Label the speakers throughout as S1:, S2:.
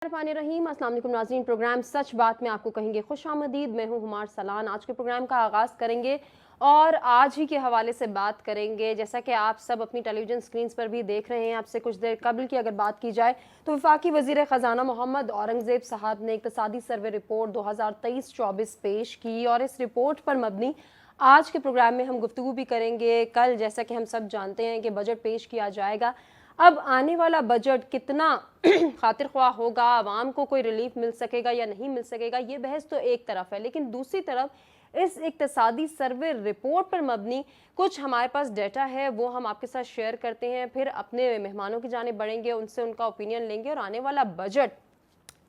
S1: रहीम अस्सलाम वालेकुम नाज़रीन। प्रोग्राम सच बात में आपको कहेंगे खुशामदीद। मैं हूं हुमार सलान। आज के प्रोग्राम का आगाज़ करेंगे और आज ही के हवाले से बात करेंगे। जैसा कि आप सब अपनी टेलीविज़न स्क्रीन पर भी देख रहे हैं, आपसे कुछ देर कबल की अगर बात की जाए तो वफाकी वज़ीर ख़जाना मोहम्मद औरंगज़ेब साहब ने इक़्तिसादी सर्वे रिपोर्ट 2023-24 पेश की और इस रिपोर्ट पर मबनी आज के प्रोग्राम में हम गुफ्तगू भी करेंगे। कल जैसा कि हम सब जानते हैं कि बजट पेश किया जाएगा। अब आने वाला बजट कितना खातिर ख्वाह होगा, आवाम को कोई रिलीफ मिल सकेगा या नहीं मिल सकेगा, ये बहस तो एक तरफ है, लेकिन दूसरी तरफ इस इक्तसादी सर्वे रिपोर्ट पर मबनी कुछ हमारे पास डेटा है, वो हम आपके साथ शेयर करते हैं। फिर अपने मेहमानों की जानिब बढ़ेंगे, उनसे उनका ओपिनियन लेंगे और आने वाला बजट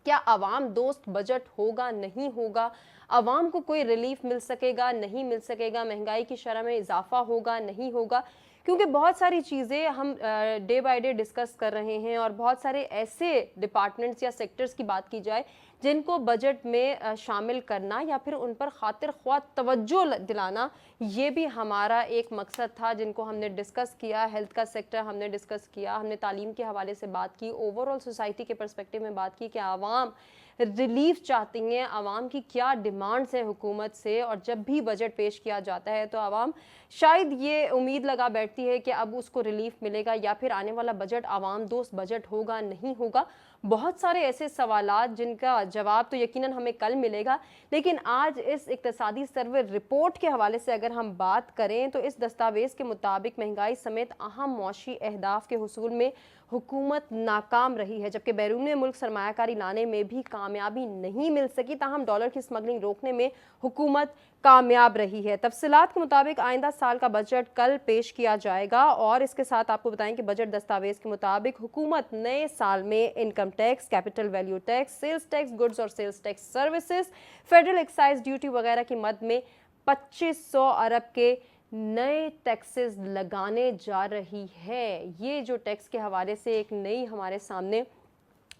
S1: क्या आवाम दोस्त बजट होगा नहीं होगा, आवाम को कोई रिलीफ मिल सकेगा नहीं मिल सकेगा, महंगाई की शरह में इजाफा होगा नहीं होगा, क्योंकि बहुत सारी चीज़ें हम डे बाय डे डिस्कस कर रहे हैं और बहुत सारे ऐसे डिपार्टमेंट्स या सेक्टर्स की बात की जाए जिनको बजट में शामिल करना या फिर उन पर खातिर ख्वाह तवज्जो दिलाना, ये भी हमारा एक मकसद था जिनको हमने डिस्कस किया। हेल्थ का सेक्टर हमने डिस्कस किया, हमने तालीम के हवाले से बात की, ओवरऑल सोसाइटी के पर्सपेक्टिव में बात की कि आवाम रिलीफ चाहती हैं, आवाम की क्या डिमांड्स हैं हुकूमत से, और जब भी बजट पेश किया जाता है तो आवाम शायद ये उम्मीद लगा बैठती है कि अब उसको रिलीफ मिलेगा या फिर आने वाला बजट आवाम दोस्त बजट होगा नहीं होगा। बहुत सारे ऐसे सवालात जिनका जवाब तो यकीनन हमें कल मिलेगा, लेकिन आज इस इक्तसादी सर्वे रिपोर्ट के हवाले से अगर हम बात करें तो इस दस्तावेज के मुताबिक महंगाई समेत अहम मौशी अहदाफ के हुसूल में हुकूमत नाकाम रही है, जबकि बैरून मुल्क सरमायाकारी लाने में भी कामयाबी नहीं मिल सकी। ताहम डॉलर की स्मगलिंग रोकने में हुकूमत कामयाब रही है। तफसीलात के मुताबिक आइंदा साल का बजट कल पेश किया जाएगा और इसके साथ आपको बताएं कि बजट दस्तावेज के मुताबिक हुकूमत नए साल में income tax, capital value tax, sales tax, goods और sales tax services, federal excise duty वगैरह की मद में 2500 अरब के नए टैक्सेस लगाने जा रही है। ये जो टैक्स के हवाले से एक नई हमारे सामने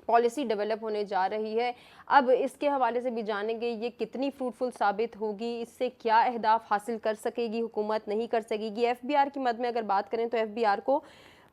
S1: पॉलिसी डेवलप होने जा रही है। अब इसके हवाले से भी जानेंगे ये कितनी फ्रूटफुल साबित होगी, इससे क्या अहदाफ हासिल कर सकेगी हुकूमत, नहीं कर सकेगी। एफबीआर की मद में अगर बात करें तो एफबीआर को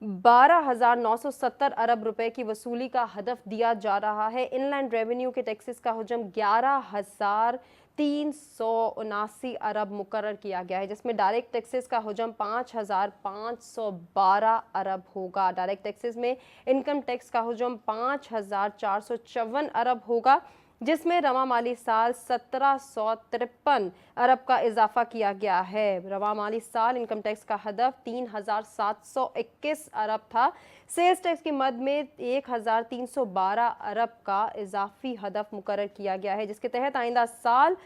S1: 12,970 अरब रुपए की वसूली का हदफ दिया जा रहा है। इनलैंड रेवेन्यू के टैक्सेस का हजम 11,379 अरब मुकर्रर किया गया है, जिसमें डायरेक्ट टैक्सेस का हजम 5,512 अरब होगा। डायरेक्ट टैक्सेस में इनकम टैक्स का हजम 5,454 अरब होगा, जिसमें रवा माली साल 1753 अरब का इजाफा किया गया है। रवा माली साल इनकम टैक्स का हदफ 3,721 अरब था। सेल्स टैक्स की मद में 1,312 अरब का इजाफी हदफ मुकर्रर किया गया है, जिसके तहत आइंदा साल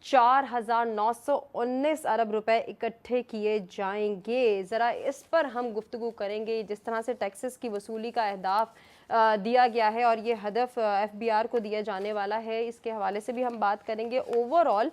S1: 4,919 अरब रुपए इकट्ठे किए जाएंगे। ज़रा इस पर हम गुफ्तगू करेंगे। जिस तरह से टैक्सेस की वसूली का अहदाफ दिया गया है और ये हदफ एफबीआर को दिया जाने वाला है, इसके हवाले से भी हम बात करेंगे। ओवरऑल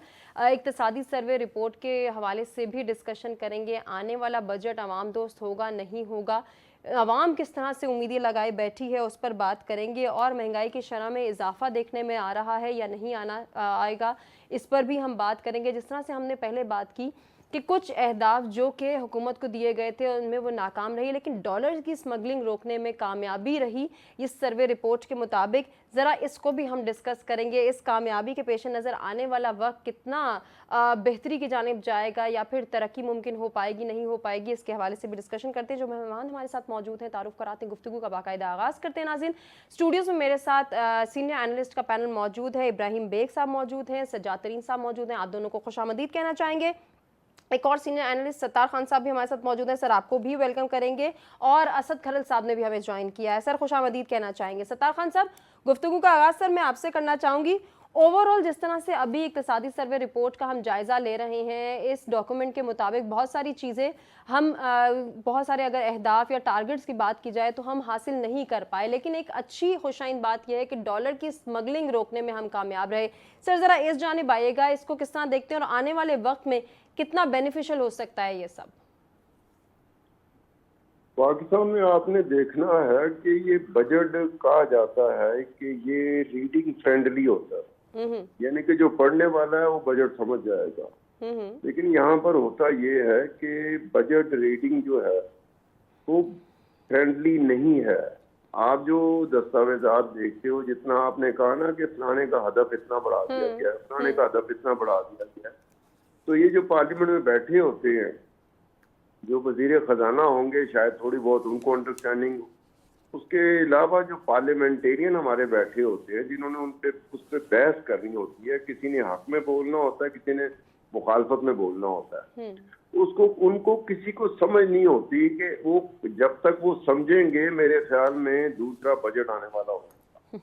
S1: इक्तसादी सर्वे रिपोर्ट के हवाले से भी डिस्कशन करेंगे। आने वाला बजट आवाम दोस्त होगा नहीं होगा, आवाम किस तरह से उम्मीदें लगाए बैठी है, उस पर बात करेंगे। और महंगाई की शरह में इजाफा देखने में आ रहा है या नहीं आएगा, इस पर भी हम बात करेंगे। जिस तरह से हमने पहले बात की कि कुछ अहदाफ जो कि हुकूमत को दिए गए थे उनमें वो नाकाम रही, लेकिन डॉलर की स्मगलिंग रोकने में कामयाबी रही इस सर्वे रिपोर्ट के मुताबिक। ज़रा इसको भी हम डिस्कस करेंगे। इस कामयाबी के पेश नज़र आने वाला वक्त कितना बेहतरी की जानिब जाएगा या फिर तरक्की मुमकिन हो पाएगी नहीं हो पाएगी, इसके हवाले से भी डिस्कशन करते हैं। जो मेहमान हमारे साथ मौजूद हैं तारुफ कराते हैं, गुफ्तगू का बाकायदा आगाज़ करते हैं। नाज़रीन, स्टूडियोज़ में मेरे साथ सीनियर एनालिस्ट का पैनल मौजूद है। इब्राहिम बेग साहब मौजूद हैं, सज्जाद तरीन साहब मौजूद हैं। आप दोनों को खुशामदीद कहना चाहेंगे। एक और सीनियर एनालिस्ट सत्तार खान साहब भी हमारे साथ मौजूद हैं, सर आपको भी वेलकम करेंगे। और असद खलल साहब ने भी हमें ज्वाइन किया है, सर खुशामदीद कहना चाहेंगे। सत्तार खान साहब, गुफ्तगू का आगाज़ सर मैं आपसे करना चाहूँगी। ओवरऑल जिस तरह से अभी इक्तसादी सर्वे रिपोर्ट का हम जायज़ा ले रहे हैं, इस डॉक्यूमेंट के मुताबिक बहुत सारी चीज़ें हम बहुत सारे अगर अहदाफ या टारगेट्स की बात की जाए तो हम हासिल नहीं कर पाए, लेकिन एक अच्छी खुशाइन बात यह है कि डॉलर की स्मगलिंग रोकने में हम कामयाब रहे। सर ज़रा इस जानिब आइएगा, इसको किस तरह देखते हैं और आने वाले वक्त में कितना बेनिफिशियल हो सकता है ये सब?
S2: पाकिस्तान में आपने देखना है कि ये बजट कहा जाता है कि ये रीडिंग फ्रेंडली होता है, यानी कि जो पढ़ने वाला है वो बजट समझ जाएगा। लेकिन यहाँ पर होता ये है कि बजट रीडिंग जो है वो फ्रेंडली नहीं है। आप जो दस्तावेजात देखते हो, जितना आपने कहा ना कि फलाने का हदफ इतना बढ़ा दिया गया है, फलाने का हदफ इतना बढ़ा दिया गया है, तो ये जो पार्लियामेंट में बैठे होते हैं, जो वजीर खजाना होंगे, शायद थोड़ी बहुत उनको अंडरस्टैंडिंग, उसके अलावा जो पार्लियामेंटेरियन हमारे बैठे होते हैं, जिन्होंने उस पर बहस करनी होती है, किसी ने हक में बोलना होता है, किसी ने मुखालफत में बोलना होता है, उसको उनको किसी को समझ नहीं होती कि वो जब तक वो समझेंगे, मेरे ख्याल में दूसरा बजट आने वाला होगा।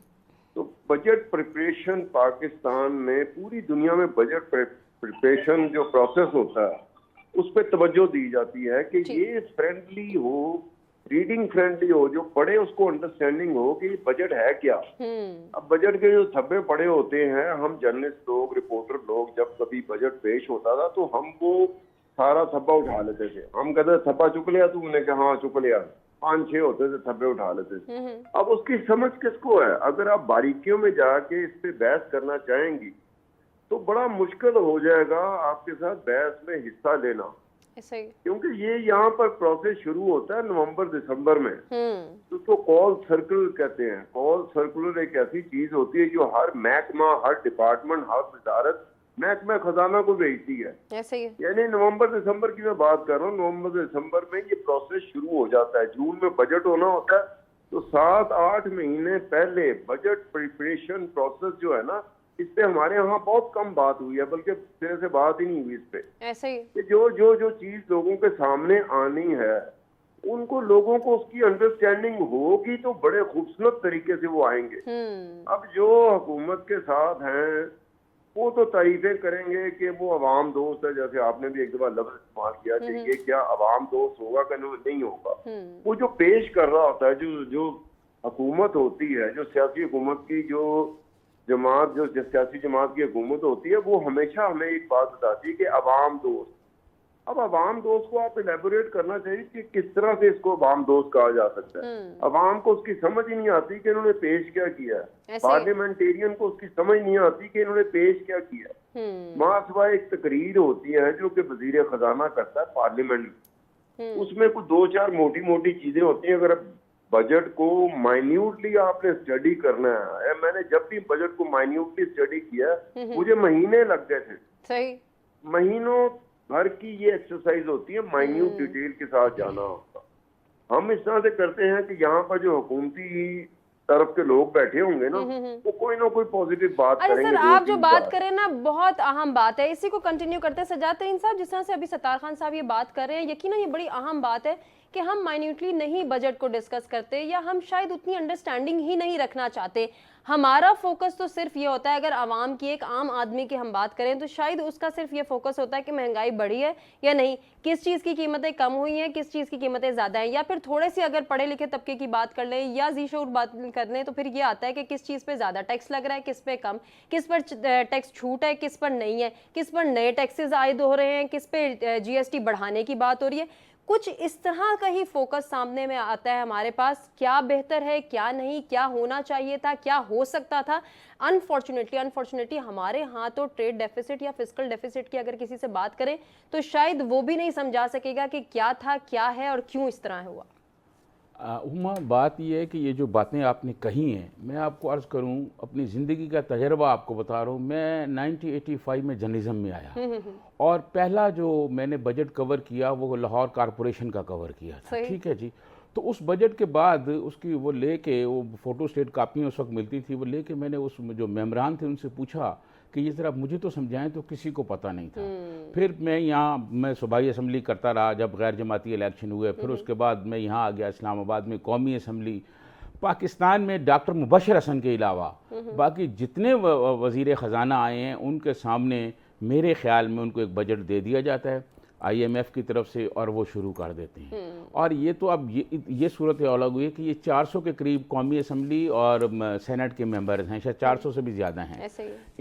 S2: तो बजट प्रिपरेशन पाकिस्तान में, पूरी दुनिया में बजट प्रिपरेशन जो प्रोसेस होता है उस पर तवज्जो दी जाती है कि ये फ्रेंडली हो, रीडिंग फ्रेंडली हो, जो पढ़े उसको अंडरस्टैंडिंग हो कि बजट है क्या। अब बजट के जो थब्बे पड़े होते हैं, हम जर्नलिस्ट लोग, रिपोर्टर लोग, जब कभी बजट पेश होता था तो हम वो सारा थब्बा उठा लेते थे। हम कहते थब्बा चुक लिया, तुमने कहा हाँ चुक लिया, 5-6 होते थे थब्बे उठा लेते थे। अब उसकी समझ किसको है? अगर आप बारीकियों में जाके इस पे बहस करना चाहेंगी तो बड़ा मुश्किल हो जाएगा आपके साथ बहस में हिस्सा लेना, क्योंकि ये यहाँ पर प्रोसेस शुरू होता है नवंबर-दिसंबर में। तो उसको कॉल सर्कुलर कहते हैं। कॉल सर्कुलर एक ऐसी चीज होती है जो हर महकमा, हर डिपार्टमेंट, हर वजारत महकमा खजाना को भेजती है। यानी नवंबर-दिसंबर की मैं बात कर रहा हूँ, नवंबर-दिसंबर में ये प्रोसेस शुरू हो जाता है। जून में बजट होना होता है, तो 7-8 महीने पहले बजट प्रिपरेशन प्रोसेस जो है ना, इस पे हमारे यहाँ बहुत कम बात हुई है, बल्कि सिरे से बात ही नहीं हुई इस पे। ऐसे ही कि जो चीज लोगों के सामने आनी है, उनको लोगों को उसकी अंडरस्टैंडिंग होगी तो बड़े खूबसूरत तरीके से वो आएंगे। अब जो हुकूमत के साथ हैं वो तो तारीफें करेंगे कि वो अवाम दोस्त है, जैसे आपने भी एक दफा लफ्ज इस्तेमाल किया कि ये क्या अवाम दोस्त होगा कि नहीं होगा। वो जो पेश कर रहा होता है, जो हुकूमत होती है, जो सियासी हुकूमत की जो जमात, जो सियासी जमात की हुकूमत होती है, वो हमेशा हमें एक बात बताती है कि अवाम दोस्त। अब अवाम दोस्त को आप इलेबोरेट करना चाहिए कि किस तरह से इसको अवाम दोस्त कहा जा सकता है। अवाम को उसकी समझ ही नहीं आती कि इन्होंने पेश क्या किया है। पार्लियामेंटेरियन को उसकी समझ नहीं आती कि इन्होंने पेश क्या किया है। महासभा एक तकरीर होती है जो कि वजीर खजाना करता है पार्लियामेंट, उसमें कुछ 2-4 मोटी मोटी चीजें होती हैं। अगर बजट को माइन्यूटली आपने स्टडी करना है, मैंने जब भी बजट को माइन्यूटली स्टडी किया मुझे महीने लग गए थे। सही, महीनों भर की ये एक्सरसाइज होती है, माइन्यूट डिटेल के साथ जाना होता। हम इस तरह से करते हैं कि यहाँ पर जो हुकूमती तरफ के लोग बैठे होंगे ना, वो कोई ना कोई पॉजिटिव बात करेंगे।
S1: सर, आप जो बात करें ना, बहुत अहम बात है, इसी को कंटिन्यू करते हैं। सज्जाद तरीन साहब, जिस तरह से अभी सत्तार खान साहब ये बात कर रहे हैं, यकीनन ये बड़ी अहम बात है कि हम माइन्यूटली नहीं बजट को डिस्कस करते, या हम शायद उतनी अंडरस्टैंडिंग ही नहीं रखना चाहते। हमारा फोकस तो सिर्फ ये होता है, अगर आवाम की, एक आम आदमी की हम बात करें तो शायद उसका सिर्फ ये फोकस होता है कि महंगाई बढ़ी है या नहीं, किस चीज़ की कीमतें कम हुई हैं, किस चीज़ की कीमतें ज़्यादा हैं, या फिर थोड़े से अगर पढ़े लिखे तबके की बात कर लें या ज़ीशऊर बात कर लें तो फिर ये आता है कि किस चीज़ पे ज़्यादा टैक्स लग रहा है, किस पे कम, किस पर टैक्स छूट है, किस पर नहीं है, किस पर नए टैक्सेस आयद हो रहे हैं, किस पे GST बढ़ाने की बात हो रही है। कुछ इस तरह का ही फोकस सामने में आता है हमारे पास। क्या बेहतर है, क्या नहीं, क्या होना चाहिए था, क्या हो सकता था। अनफॉर्चुनेटली हमारे यहाँ तो ट्रेड डेफिसिट या फिस्कल डेफिसिट की अगर किसी से बात करें तो शायद वो भी नहीं समझा सकेगा कि क्या था, क्या है और क्यों इस तरह हुआ।
S3: उमा, बात यह है कि ये जो बातें आपने कही हैं, मैं आपको अर्ज़ करूं, अपनी ज़िंदगी का तजर्बा आपको बता रहा हूं। मैं 1985 में जर्नलिज्म में आया और पहला जो मैंने बजट कवर किया वो लाहौर कॉरपोरेशन का कवर किया था। ठीक है जी। तो उस बजट के बाद उसकी वो लेके, वो फ़ोटो स्टेट कापियाँ उस वक्त मिलती थी, वो लेके मैंने उस जो मेम्बरान थे उनसे पूछा कि ये ज़रा मुझे तो समझाएं, तो किसी को पता नहीं था। फिर मैं सूबाई असम्बली करता रहा जब गैर जमाती इलेक्शन हुए, फिर उसके बाद मैं यहाँ आ गया इस्लामाबाद में कौमी असम्बली। पाकिस्तान में डॉक्टर मुबशर हसन के अलावा बाकी जितने वज़ीर ख़जाना आए हैं उनके सामने मेरे ख़्याल में उनको एक बजट दे दिया जाता है IMF की तरफ से और वो शुरू कर देते हैं। और ये तो अब ये सूरत अलग हुई है कि ये 400 के करीब कौमी असम्बली और सेनेट के मेंबर्स हैं, शायद 400 से भी ज़्यादा हैं।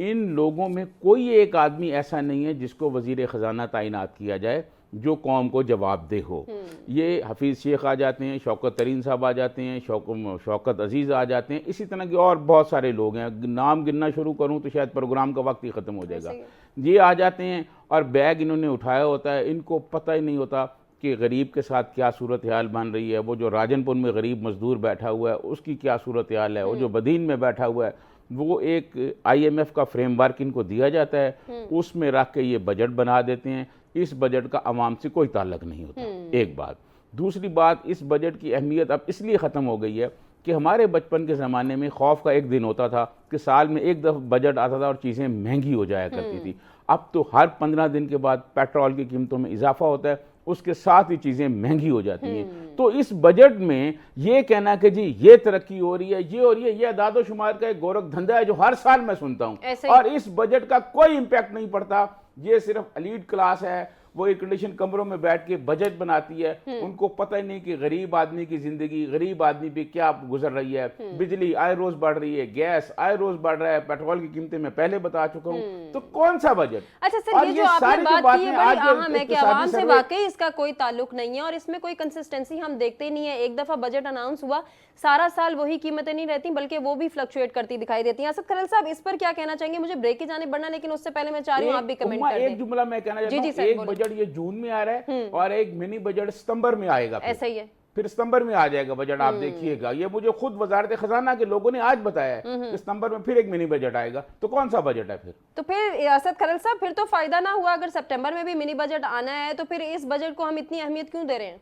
S3: इन लोगों में कोई एक आदमी ऐसा नहीं है जिसको वज़ीर ख़जाना तैनात किया जाए जो कौम को जवाबदेह हो। ये हफीज़ शेख आ जाते हैं, शौकत तरीन साहब आ जाते हैं, शौकत अजीज़ आ जाते हैं, इसी तरह के और बहुत सारे लोग हैं। नाम गिनना शुरू करूं तो शायद प्रोग्राम का वक्त ही ख़त्म हो जाएगा। ये आ जाते हैं और बैग इन्होंने उठाया होता है, इनको पता ही नहीं होता कि गरीब के साथ क्या सूरत हाल बन रही है, वो जो राजनपुर में गरीब मजदूर बैठा हुआ है उसकी क्या सूरत हाल है, वो जो बदीन में बैठा हुआ है, वो एक IMF का फ्रेमवर्क इनको दिया जाता है, उसमें रख के ये बजट बना देते हैं। इस बजट का आवाम से कोई ताल्लुक नहीं होता, एक बात। दूसरी बात, इस बजट की अहमियत अब इसलिए ख़त्म हो गई है कि हमारे बचपन के ज़माने में खौफ का एक दिन होता था कि साल में एक दफ़ा बजट आता था और चीज़ें महंगी हो जाया करती थी। अब तो हर 15 दिन के बाद पेट्रोल की कीमतों में इजाफा होता है, उसके साथ ही चीज़ें महंगी हो जाती हैं। तो इस बजट में ये कहना कि जी ये तरक्की हो रही है, ये हो रही है, ये अदादो शुमार का एक गोरख धंधा है जो हर साल मैं सुनता हूँ, और इस बजट का कोई इम्पैक्ट नहीं पड़ता। ये सिर्फ एलीट क्लास है, वो एयर कंडीशन कमरों में बैठ के बजट बनाती है, उनको पता ही नहीं कि गरीब आदमी की जिंदगी, गरीब आदमी पे क्या गुजर रही है। बिजली आए रोज बढ़ रही है, गैस आए रोज बढ़ रहा है, पेट्रोल की कीमतें मैं पहले बता चुका हूँ, तो कौन सा बजट।
S1: अच्छा सर, ये जो आपने बात की है बड़ी अहम है कि आवाम से वाकई इसका कोई ताल्लुक नहीं है और इसमें कोई कंसिस्टेंसी हम देखते ही नहीं है। एक दफा बजट अनाउंस हुआ, सारा साल वही कीमतें नहीं रहती बल्कि वो भी फ्लक्चुएट करती दिखाई देती हैं। असद खलील साहब, इस पर क्या कहना चाहेंगे? मुझे ब्रेक की जाने बढ़ना, लेकिन उससे पहले मैं चाह रही हूँ आप भी कमेंट कर दें।
S3: एक जुमला मैं कहना चाहता हूं, एक बजट ये जून में आ रहा है और एक मिनी बजट सितंबर में आएगा।
S1: ऐसा ही है, फिर
S3: सितंबर में आ जाएगा बजट, आप देखिएगा। ये मुझे खुद वजारत खजाना के लोगों ने आज बताया है, सितंबर में फिर एक मिनी बजट आएगा। तो कौन सा बजट है फिर? तो फिर
S1: असद खलील साहब, फिर तो फायदा ना हुआ। अगर सितंबर में भी मिनी बजट आना है तो फिर इस बजट को हम इतनी अहमियत क्यों दे रहे हैं?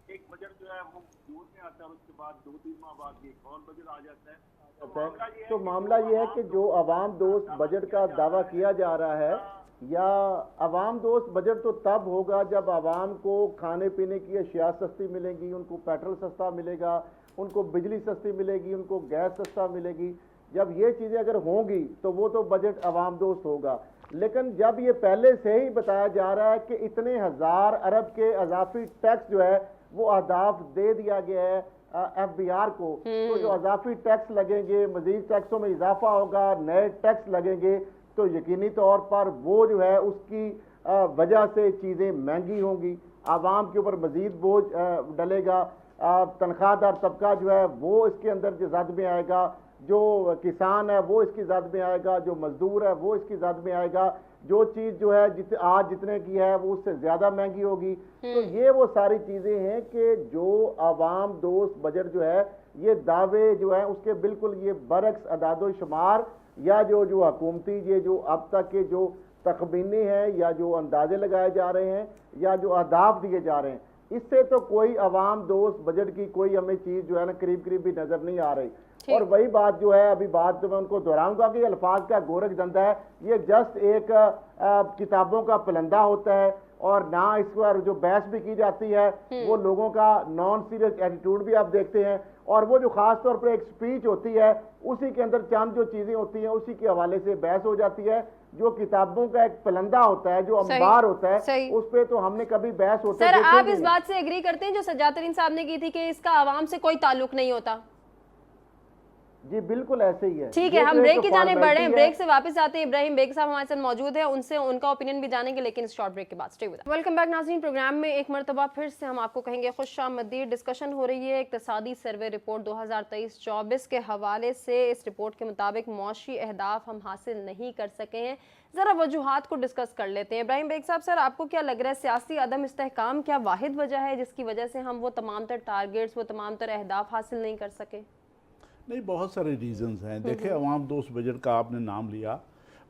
S4: एक बजट जो है वो जून में आता है, उसके बाद 2-3 माह बाद एक और बजट आ जाता है।
S5: तो मामला ये है कि जो अवाम दोस्त बजट का दावा किया जा रहा है, या अवाम दोस्त बजट तो तब होगा जब आवाम को खाने पीने की अशिया सस्ती मिलेंगी, उनको पेट्रोल सस्ता मिलेगा, उनको बिजली सस्ती मिलेगी, उनको गैस सस्ता मिलेगी। जब ये चीज़ें अगर होंगी तो वो तो बजट अवाम दोस्त होगा। लेकिन जब ये पहले से ही बताया जा रहा है कि इतने हज़ार अरब के अजाफी टैक्स जो है वो अहदाफ दे दिया गया है FBR को, तो जो अजाफी टैक्स लगेंगे, मजीद टैक्सों में इजाफा होगा, नए टैक्स लगेंगे, तो यकीनी तौर पर वो जो है उसकी वजह से चीज़ें महंगी होंगी, आवाम के ऊपर मजीद बोझ डलेगा, तनख्वाहदार तबका जो है वो इसके अंदर जद में आएगा, जो किसान है वो इसकी जद में आएगा, जो मजदूर है वो इसकी जद में आएगा, जो चीज़ जो है आज जितने की है वो उससे ज़्यादा महंगी होगी। तो ये वो सारी चीज़ें हैं कि जो आवाम दोस्त बजट जो है, ये दावे जो है उसके बिल्कुल ये बरक्स अदादो शुमार या जो हुकूमती ये जो अब तक के जो तखमीने हैं या जो अंदाजे लगाए जा रहे हैं या जो अहदाफ दिए जा रहे हैं, इससे तो कोई अवाम दोस्त बजट की कोई हमें चीज़ जो है ना करीब करीब भी नज़र नहीं आ रही। और वही बात जो है, अभी बात तो मैं उनको दोहराऊंगा कि अल्फाज का गोरख धंधा है, ये जस्ट एक किताबों का पलंदा होता है, और ना इस पर जो बहस भी की जाती है वो लोगों का नॉन सीरियस एटीट्यूड भी आप देखते हैं, और वो जो खास तौर पर एक स्पीच होती है उसी के अंदर चंद जो चीज़ें होती हैं उसी के हवाले से बहस हो जाती है। जो किताबों का एक पलंदा होता है, जो अंबार होता है, उस पे तो हमने कभी बहस होते
S1: सर, आप इस बात से एग्री करते हैं जो सज्जातरीन साहब ने की थी कि इसका आवाम से कोई ताल्लुक नहीं होता?
S5: जी बिल्कुल ऐसे ही है।
S1: ठीक है, हम ब्रेक की जाने बढ़े हैं, ब्रेक से वापस आते हैं। इब्राहिम बेग साहब हमारे साथ मौजूद है, उनसे उनका ओपिनियन भी जानेंगे, लेकिन शॉर्ट ब्रेक के बाद। Stay with us. Welcome back नाज़रीन। प्रोग्राम में एक मरतबा फिर से हम आपको कहेंगे खुशामदीद। डिस्कशन हो रही है इक्तिसादी सर्वे रिपोर्ट 2023-24 के हवाले से। इस रिपोर्ट के मुताबिक मौशी अहदाफ हम हासिल नहीं कर सके हैं। ज़रा वजूहात को डिस्कस कर लेते हैं। इब्राहिम बेग साहब, सर आपको क्या लग रहा है, सियासी अदम इस्तेहकाम क्या वाहिद वजह है जिसकी वजह से हम वो तमाम तर टारगेट्स, वो तमाम तर अहदाफ हासिल नहीं कर सके?
S6: नहीं, बहुत सारे रीज़न्स हैं। देखिए, अवाम दोस्त बजट का आपने नाम लिया,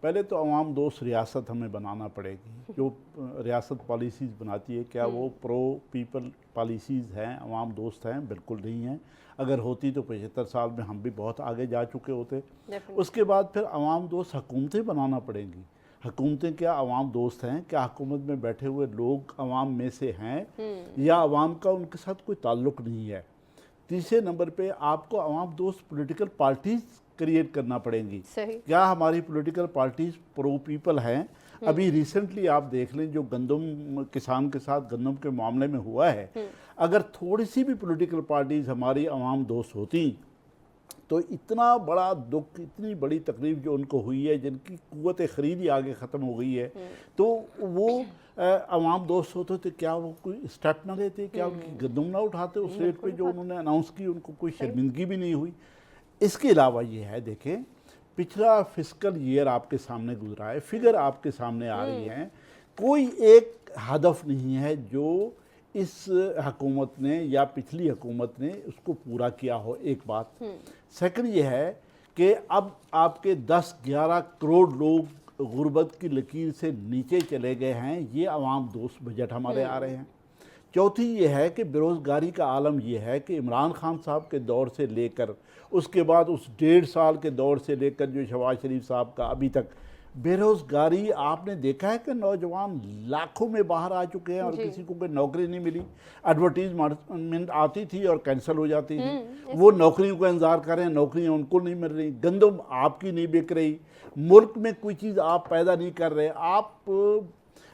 S6: पहले तो अवाम दोस्त रियासत हमें बनाना पड़ेगी। जो रियासत पॉलिसीज़ बनाती है, क्या वो प्रो पीपल पॉलिसीज़ हैं, अवाम दोस्त हैं? बिल्कुल नहीं हैं। अगर होती तो 75 साल में हम भी बहुत आगे जा चुके होते। उसके बाद फिर अवाम दोस्त हुकूमतें बनाना पड़ेंगी। हुकूमतें क्या अवाम दोस्त हैं? क्या हुकूमत में बैठे हुए लोग अवाम में से हैं, या अवाम का उनके साथ कोई ताल्लुक़ नहीं है? तीसरे नंबर पे आपको अवाम दोस्त पॉलिटिकल पार्टीज क्रिएट करना पड़ेंगी। क्या हमारी पॉलिटिकल पार्टीज प्रो पीपल हैं? अभी रिसेंटली आप देख लें जो गंदम किसान के साथ गंदम के मामले में हुआ है, अगर थोड़ी सी भी पॉलिटिकल पार्टीज हमारी अवाम दोस्त होती तो इतना बड़ा दुख, इतनी बड़ी तकलीफ जो उनको हुई है, जिनकी कुव्वत ख़रीद ही आगे ख़त्म हो गई है, तो वो अवाम दोस्त होते तो क्या वो कोई स्टेप ना लेते? क्या उनकी गंदम ना उठाते उस रेट पे जो उन्होंने अनाउंस की? उनको कोई शर्मिंदगी भी नहीं हुई। इसके अलावा ये है, देखें पिछला फिस्कल ईयर आपके सामने गुजरा है, फिगर आपके सामने आ रही हैं, कोई एक हदफ नहीं है जो इस हुकूमत ने या पिछली हुकूमत ने उसको पूरा किया हो, एक बात। सेकंड ये है कि अब आपके 10-11 करोड़ लोग गुर्बत की लकीर से नीचे चले गए हैं, ये आवाम दोस्त बजट हमारे आ रहे हैं। चौथी ये है कि बेरोज़गारी का आलम ये है कि इमरान खान साहब के दौर से लेकर उसके बाद उस 1.5 साल के दौर से लेकर जो शहबाज शरीफ साहब का अभी तक बेरोज़गारी आपने देखा है कि नौजवान लाखों में बाहर आ चुके हैं और किसी को कोई नौकरी नहीं मिली। एडवर्टीजमेंट आती थी और कैंसिल हो जाती थी, वो नौकरियों का इंतज़ार कर रहे हैं, नौकरियां उनको नहीं मिल रही, गंदम आपकी नहीं बिक रही, मुल्क में कोई चीज़ आप पैदा नहीं कर रहे। आप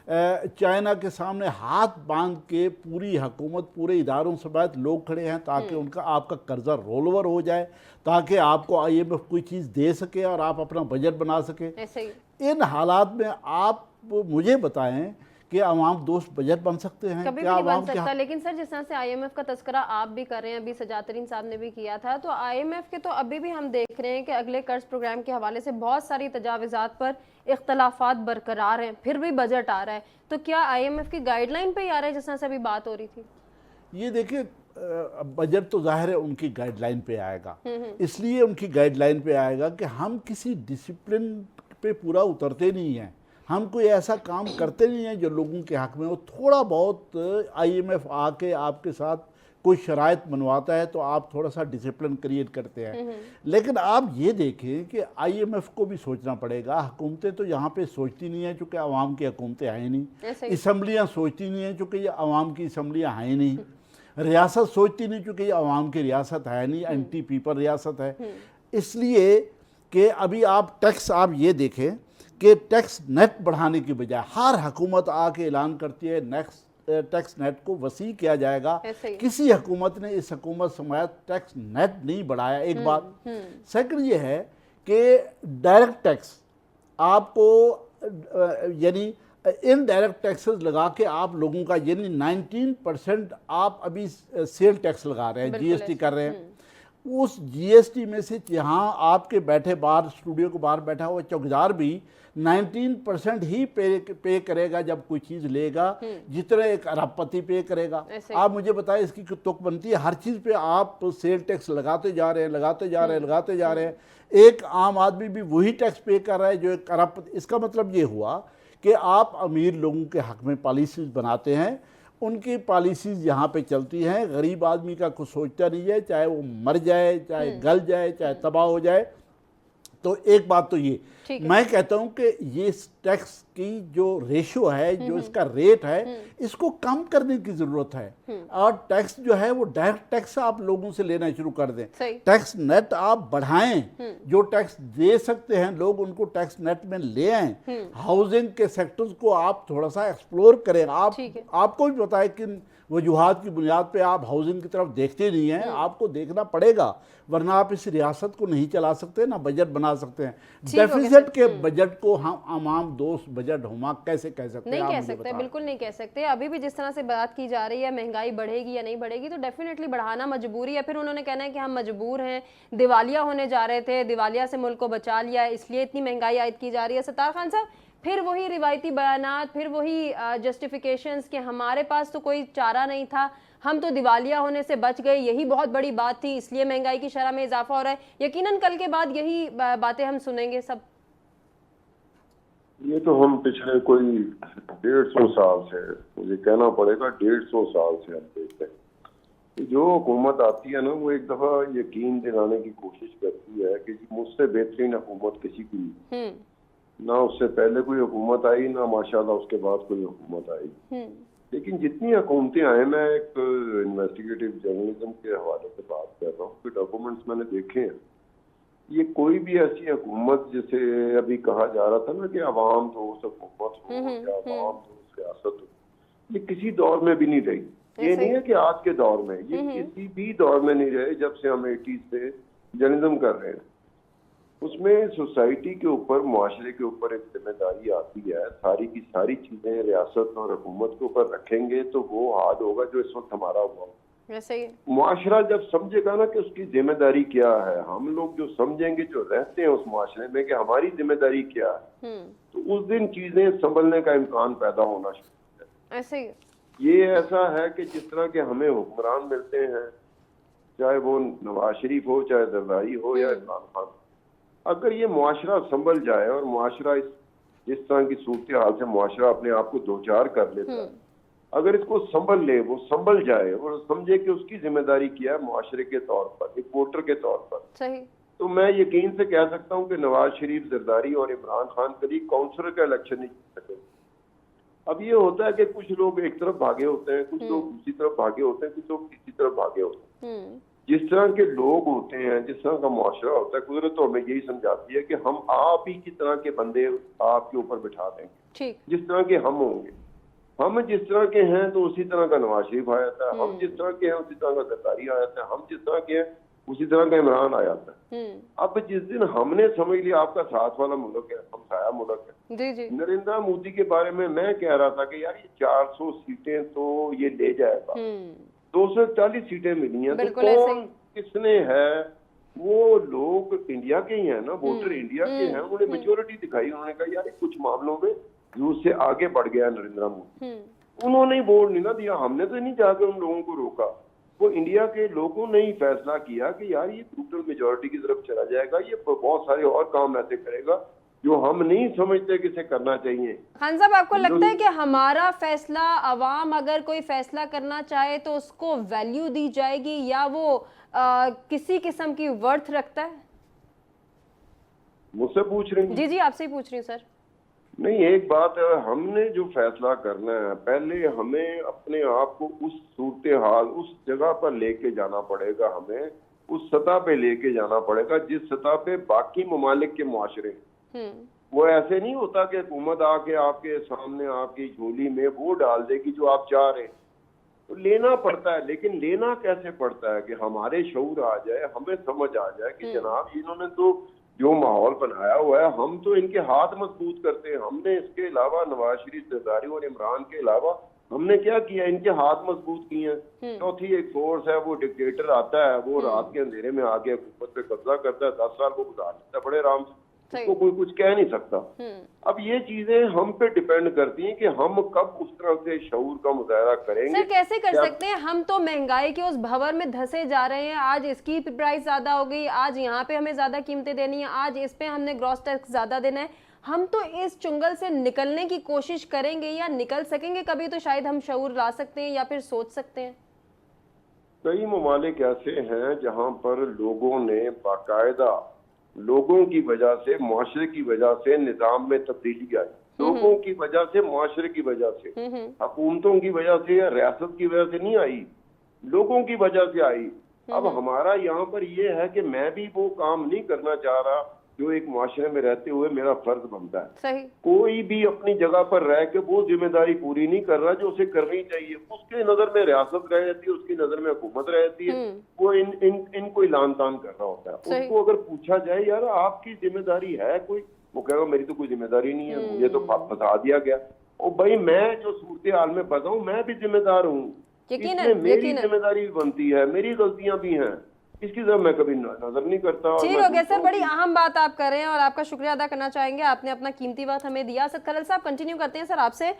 S6: चाइना के सामने हाथ बांध के पूरी हुकूमत पूरे इदारों समेत लोग खड़े हैं ताकि उनका आपका कर्जा रोल ओवर हो जाए, ताकि आपको IMF कोई चीज़ दे सके और आप अपना बजट बना सके। इन हालात में आप मुझे बताएं कि आवाम दोस्त बजट बन सकते हैं?
S1: कभी भी नहीं बन सकता। लेकिन सर जिस तरह से IMF का तस्करा आप भी कर रहे हैं, अभी सजातरीन साहब ने भी किया था, तो IMF के तो अभी भी हम देख रहे हैं कि अगले कर्ज प्रोग्राम के हवाले से बहुत सारी तजाविज़ात पर इख्तलाफात बरकरार हैं, फिर भी बजट आ रहा है। तो क्या IMF की गाइडलाइन पे ही आ रहा है जिस तरह से अभी बात हो रही थी?
S6: ये देखिए, बजट तो जाहिर है उनकी गाइडलाइन पे आएगा, इसलिए उनकी गाइडलाइन पे आएगा कि हम किसी डिसिप्लिन पे पूरा उतरते नहीं हैं, हम कोई ऐसा काम करते नहीं हैं जो लोगों के हक में हो। थोड़ा बहुत IMF आके आपके साथ कोई शराइत बनवाता है तो आप थोड़ा सा डिसिप्लिन क्रिएट करते हैं, लेकिन आप ये देखें कि IMF को भी सोचना पड़ेगा। हुकूमतें तो यहाँ पे सोचती नहीं हैं चूँकि आवाम की हुकूमतें हैं नहीं, असम्बलियाँ सोचती नहीं हैं चूँकि ये आवाम की असम्बलियाँ हैं नहीं, रियासत सोचती नहीं चूँकि ये आवाम की रियासत है नहीं, एंटी पीपल रियासत है। इसलिए कि अभी आप टैक्स आप ये देखें कि टैक्स नेट बढ़ाने की बजाय हर हुकूमत आके ऐलान करती है टैक्स नेट को वसी किया जाएगा। किसी हुकूमत ने इस हुकूमत समेत टैक्स नेट नहीं बढ़ाया, एक बात। सेकंड ये है कि डायरेक्ट टैक्स आपको यानी इनडायरेक्ट टैक्सेस लगा के आप लोगों का यानी 19% आप अभी सेल टैक्स लगा रहे हैं, GST कर रहे हैं। उस GST में से यहाँ आपके बैठे बाहर स्टूडियो के बाहर बैठा हुआ चौकीदार भी 19% ही पे करेगा जब कोई चीज़ लेगा, जितना एक अरबपति पे करेगा। आप मुझे बताएं इसकी तुक बनती है? हर चीज़ पे आप सेल टैक्स लगाते जा रहे हैं, लगाते जा रहे हैं, लगाते जा रहे हैं। एक आम आदमी भी वही टैक्स पे कर रहा है जो एक अरबपति। इसका मतलब ये हुआ कि आप अमीर लोगों के हक में पॉलिसीज़ बनाते हैं, उनकी पॉलिसीज़ यहाँ पे चलती हैं, गरीब आदमी का कुछ सोचता नहीं है, चाहे वो मर जाए, चाहे गल जाए, चाहे तबाह हो जाए। तो एक बात तो ये मैं कहता हूँ कि ये टैक्स की जो रेशो है, जो इसका रेट है, इसको कम करने की ज़रूरत है। और टैक्स जो है वो डायरेक्ट टैक्स आप लोगों से लेना शुरू कर दें, टैक्स नेट आप बढ़ाएं, जो टैक्स दे सकते हैं लोग उनको टैक्स नेट में ले आएं। हाउसिंग के सेक्टर्स को आप थोड़ा सा एक्सप्लोर करें। आपको भी पता है कि वजूहात की बुनियाद पे आप हाउसिंग की तरफ देखते नहीं हैं, आपको देखना पड़ेगा, वरना आप इस रियासत को नहीं चला सकते, ना बजट बना सकते हैं। डेफिसिट के बजट को हम आवाम दोस्त बजट हुमा कैसे कह सकते हैं?
S1: नहीं कह सकते, बिल्कुल नहीं कह सकते। अभी भी जिस तरह से बात की जा रही है महंगाई बढ़ेगी या नहीं बढ़ेगी, तो डेफिनेटली बढ़ाना मजबूरी है। फिर उन्होंने कहना है कि हम मजबूर हैं, दिवालिया होने जा रहे थे, दिवालिया से मुल्क को बचा लिया, इसलिए इतनी महंगाई आयद की जा रही है। सत्तार खान साहब, फिर वही रिवायती बयानात, फिर वही जस्टिफिकेशंस कि हमारे पास तो कोई चारा नहीं था, हम तो दिवालिया होने से बच गए, यही बहुत बड़ी बात थी, इसलिए महंगाई की शरह में इजाफा हो रहा है। यकीनन कल के बाद यही बातें हम सुनेंगे सब।
S2: ये तो हम पिछले कोई 150 साल से, मुझे कहना पड़ेगा 150 साल से हम देखते हैं। जो हुकूमत आती है ना, वो एक दफा यकीन दिलाने की कोशिश करती है कि मुझसे बेहतरीन हुकूमत किसी की नहीं, ना उससे पहले कोई हुकूमत आई, ना माशाल्लाह उसके बाद कोई हुकूमत आई। लेकिन जितनी हुकूमतें आए, मैं एक इन्वेस्टिगेटिव जर्नलिज्म के हवाले से बात कर रहा हूँ, कुछ डॉक्यूमेंट्स मैंने देखे हैं, ये कोई भी ऐसी हुकूमत जैसे अभी कहा जा रहा था ना कि अवाम दोस्त हुकूमत हो या अवाम दोस्त सियासत हो, ये किसी दौर में भी नहीं रही। ये नहीं है कि आज के दौर में, ये किसी भी दौर में नहीं रहे। जब से हम 80s से जर्नलिज्म कर रहे हैं, उसमें सोसाइटी के ऊपर, मुआशरे के ऊपर एक जिम्मेदारी आती है। सारी की सारी चीजें रियासत और हुकूमत के ऊपर रखेंगे तो वो हाल होगा जो इस वक्त हमारा हुआ। मुआशरा जब समझेगा ना कि उसकी जिम्मेदारी क्या है, हम लोग जो समझेंगे, जो रहते हैं उस मुआशरे में, कि हमारी जिम्मेदारी क्या है, तो उस दिन चीजें संभलने का इम्कान पैदा होना शुरू है।
S1: ऐसे ही
S2: ये ऐसा है कि जिस तरह के हमें हुक्मरान मिलते हैं, चाहे वो नवाज शरीफ हो, चाहे जरदारी हो या इमरान खान, अगर ये मुआशरा संभल जाए और मुआशरा जिस तरह की सूरत हाल से मुआशरा अपने आप को दो चार कर लेता है, अगर इसको संभल ले, वो संभल जाए और समझे कि उसकी जिम्मेदारी क्या है मुआशरे के तौर पर, एक वोटर के तौर पर,
S1: सही,
S2: तो मैं यकीन से कह सकता हूँ कि नवाज शरीफ, जरदारी और इमरान खान कभी काउंसलर का इलेक्शन नहीं जीत सके। अब ये होता है कि कुछ लोग एक तरफ भागे होते हैं, कुछ लोग दूसरी तरफ भागे होते हैं, कुछ लोग तीसरी तरफ भागे होते हैं। जिस तरह के लोग होते हैं, जिस तरह का मुआशरा होता है, कुदरत तो हमें यही समझाती है कि हम आप ही की तरह के बंदे आपके ऊपर बिठा देंगे, जिस तरह के हम होंगे। हम जिस तरह के हैं तो उसी तरह का नवाज शरीफ आ जाता है, हम जिस तरह के हैं उसी तरह का जरदारी आ जाता है, हम जिस तरह के हैं उसी तरह का इमरान आ जाता है। अब जिस दिन हमने समझ लिया आपका साथ वाला मुल्क है, हमसाया मुल्क है,
S1: जी जी,
S2: नरेंद्र मोदी के बारे में मैं कह रहा था कि यार ये 400 सीटें तो ये ले जाएगा, 240 सीटें मिली हैं, तो कौन किसने है, वो लोग इंडिया के ही हैं ना, वोटर इंडिया के हैं, उन्होंने मेजोरिटी दिखाई, उन्होंने कहा यार कुछ मामलों में यूथ से आगे बढ़ गया नरेंद्र मोदी, उन्होंने ही वोट नहीं ना दिया, हमने तो नहीं जाके उन लोगों को रोका, वो इंडिया के लोगों ने ही फैसला किया कि यार ये टोटल मेजोरिटी की तरफ चला जाएगा, ये बहुत सारे और काम ऐसे करेगा जो हम नहीं समझते कि इसे करना चाहिए।
S1: खान साहब, आपको लगता है कि हमारा फैसला, अवाम अगर कोई फैसला करना चाहे तो उसको वैल्यू दी जाएगी या वो किसी किस्म की वर्थ रखता है?
S2: मुझसे पूछ रही हैं?
S1: जी जी, आपसे ही पूछ रही हूँ सर।
S2: नहीं, एक बात है, हमने जो फैसला करना है, पहले हमें अपने आप को उस सूरत हाल, उस जगह पर लेके जाना पड़ेगा, हमें उस सतह पे लेके जाना पड़ेगा जिस सतह पे बाकी ममालिक के मुआशरे। वो ऐसे नहीं होता कि हुकूमत आके आपके सामने आपकी झोली में वो डाल देगी जो आप चाह रहे हैं, तो लेना पड़ता है। लेकिन लेना कैसे पड़ता है कि हमारे शऊर आ जाए, हमें समझ आ जाए कि जनाब इन्होंने तो जो माहौल बनाया हुआ है, हम तो इनके हाथ मजबूत करते हैं, हमने इसके अलावा नवाज शरीफ, जरदारी और इमरान के अलावा हमने क्या किया, इनके हाथ मजबूत किए हैं। चौथी एक फोर्स है, वो डिक्टेटर आता है, वो रात के अंधेरे में आके हुकूमत पे कब्जा करता है, 10 साल को गुजार लेता है बड़े आराम से, उसको कोई कुछ कह नहीं सकता। अब ये चीजें हम पे डिपेंड करती हैं कि हम कब उस तरह से शऊर का मुजाहरा करेंगे।
S1: सर कैसे कर सकते हैं? हम तो महंगाई के उस भंवर में धंसे जा रहे हैं, आज इसकी प्राइस ज्यादा हो गई, आज यहाँ पे हमें ज्यादा कीमतें देनी है, आज इस पे हमने ग्रॉस टैक्स ज्यादा देना है। हम तो इस चुंगल से निकलने की कोशिश करेंगे या निकल सकेंगे कभी, तो शायद हम शऊर ला सकते हैं या फिर सोच सकते हैं।
S2: कई ममालिक ऐसे हैं जहां पर लोगों ने बाकायदा, लोगों की वजह से, मुआशरे की वजह से निजाम में तब्दीली आई, लोगों की वजह से, मुआशरे की वजह से, हुकूमतों की वजह से या रियासत की वजह से नहीं आई, लोगों की वजह से आई। अब हमारा यहाँ पर यह है कि मैं भी वो काम नहीं करना चाह रहा जो एक मुआशरे में रहते हुए मेरा फर्ज बनता है।
S1: सही। कोई
S2: भी अपनी जगह पर रह के वो जिम्मेदारी पूरी नहीं कर रहा जो उसे करनी चाहिए। उसके नजर में रियासत रहती है, उसकी नजर में हुकूमत रहती है, वो इनको लान तान कर रहा होता है। उसको अगर पूछा जाए यार आपकी जिम्मेदारी है कोई, वो कहेगा मेरी तो कोई जिम्मेदारी नहीं है, मुझे तो फंसा दिया गया। और भाई मैं जो सूरत हाल में फंसा हूँ, मैं भी जिम्मेदार हूँ, इसमें मेरी जिम्मेदारी भी बनती है, मेरी गलतियां भी हैं, इसकी तरफ मैं कभी नजर नहीं करता।
S1: ठीक हो गया सर, बड़ी अहम बात आप कर रहे हैं और आपका शुक्रिया अदा करना चाहेंगे, आपने अपना कीमती वक्त हमें दिया। सर खलल साहब कंटिन्यू करते हैं सर आपसे।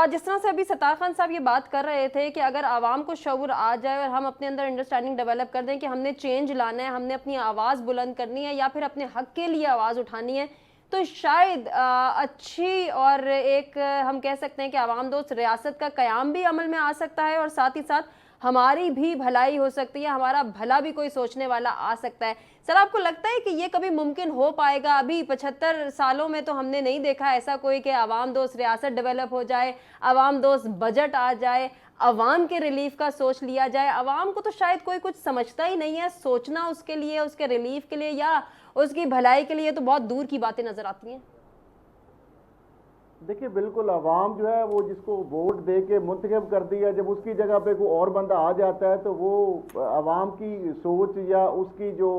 S1: जिस तरह से अभी सत्तार खान साहब ये बात कर रहे थे कि अगर आवाम को शऊर आ जाए और हम अपने अंदर अंडरस्टैंडिंग डेवलप कर दें कि हमने चेंज लाना है, हमने अपनी आवाज़ बुलंद करनी है या फिर अपने हक के लिए आवाज़ उठानी है, तो शायद अच्छी और एक हम कह सकते हैं कि आवाम दोस्त रियासत का क़याम भी अमल में आ सकता है और साथ ही साथ हमारी भी भलाई हो सकती है, हमारा भला भी कोई सोचने वाला आ सकता है। सर आपको लगता है कि ये कभी मुमकिन हो पाएगा? अभी 75 सालों में तो हमने नहीं देखा ऐसा कोई कि आवाम दोस्त रियासत डेवलप हो जाए, आवाम दोस्त बजट आ जाए, आवाम के रिलीफ का सोच लिया जाए। आवाम को तो शायद कोई कुछ समझता ही नहीं है, सोचना उसके लिए, उसके रिलीफ के लिए या उसकी भलाई के लिए तो बहुत दूर की बातें नजर आती हैं।
S5: देखिए बिल्कुल, आवाम जो है वो जिसको वोट दे के मुंतखब कर दिया, जब उसकी जगह पे कोई और बंदा आ जाता है तो वो आवाम की सोच या उसकी जो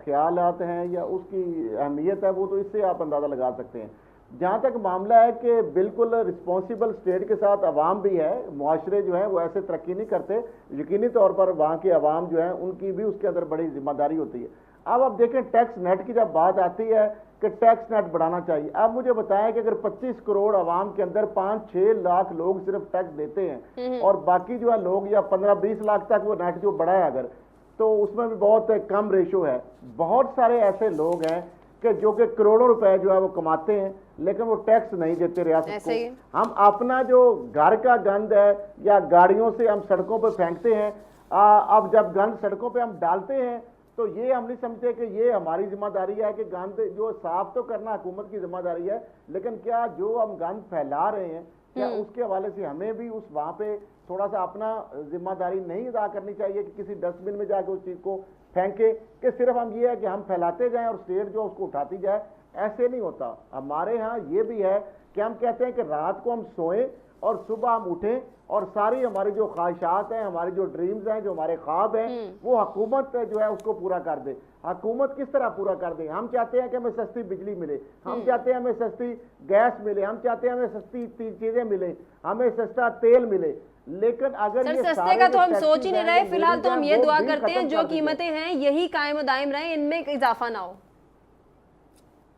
S5: ख्यालात हैं या उसकी अहमियत है वो तो इससे आप अंदाज़ा लगा सकते हैं। जहाँ तक मामला है कि बिल्कुल रिस्पॉन्सिबल स्टेट के साथ आवाम भी है, मुआशरे जो हैं वो ऐसे तरक्की नहीं करते, यकीनी तौर पर वहाँ के आवाम जो हैं उनकी भी उसके अंदर बड़ी जिम्मेदारी होती है। अब आप देखें टैक्स नेट की जब बात आती है कि टैक्स नेट बढ़ाना चाहिए। अब मुझे बताएं कि अगर 25 करोड़ आवाम के अंदर 5-6 लाख लोग सिर्फ टैक्स देते हैं और बाकी जो है लोग या 15-20 लाख तक वो नेट जो बढ़ा है अगर, तो उसमें भी बहुत कम रेशो है। बहुत सारे ऐसे लोग हैं कि जो कि करोड़ों रुपए जो है वो कमाते हैं लेकिन वो टैक्स नहीं देते रियासत को। हम अपना जो घर का गंद है या गाड़ियों से हम सड़कों पर फेंकते हैं, अब जब गंद सड़कों पे हम डालते हैं तो ये हम नहीं समझते कि ये हमारी जिम्मेदारी है कि गंद जो साफ तो करना हुकूमत की जिम्मेदारी है, लेकिन क्या जो हम गंद फैला रहे हैं क्या उसके हवाले से हमें भी उस वहाँ पे थोड़ा सा अपना जिम्मेदारी नहीं अदा करनी चाहिए कि किसी डस्टबिन में जाके उस चीज़ को फेंके, कि सिर्फ हम ये है कि हम फैलाते जाएं और स्टेट जो उसको उठाती जाए? ऐसे नहीं होता। हमारे यहाँ ये भी है कि हम कहते हैं कि रात को हम सोएं और सुबह हम उठें और सारी हमारी जो ख्वाहिशात हैं, हमारी जो ड्रीम्स हैं, जो हमारे ख्वाब हैं, वो हुकूमत जो है उसको पूरा कर दे। हुकूमत किस तरह पूरा कर दे? हम चाहते हैं कि हमें सस्ती बिजली मिले, हम चाहते हैं हमें सस्ती गैस मिले, हम चाहते हैं हमें सस्ती चीजें मिले, हमें सस्ता तेल मिले, लेकिन अगर
S1: सर
S5: ये
S1: सस्ते का तो हम सोच ही नहीं रहे फिलहाल, तो हम ये दुआ करते हैं जो कीमतें हैं यही कायम दायम रहे, इनमें इजाफा ना हो।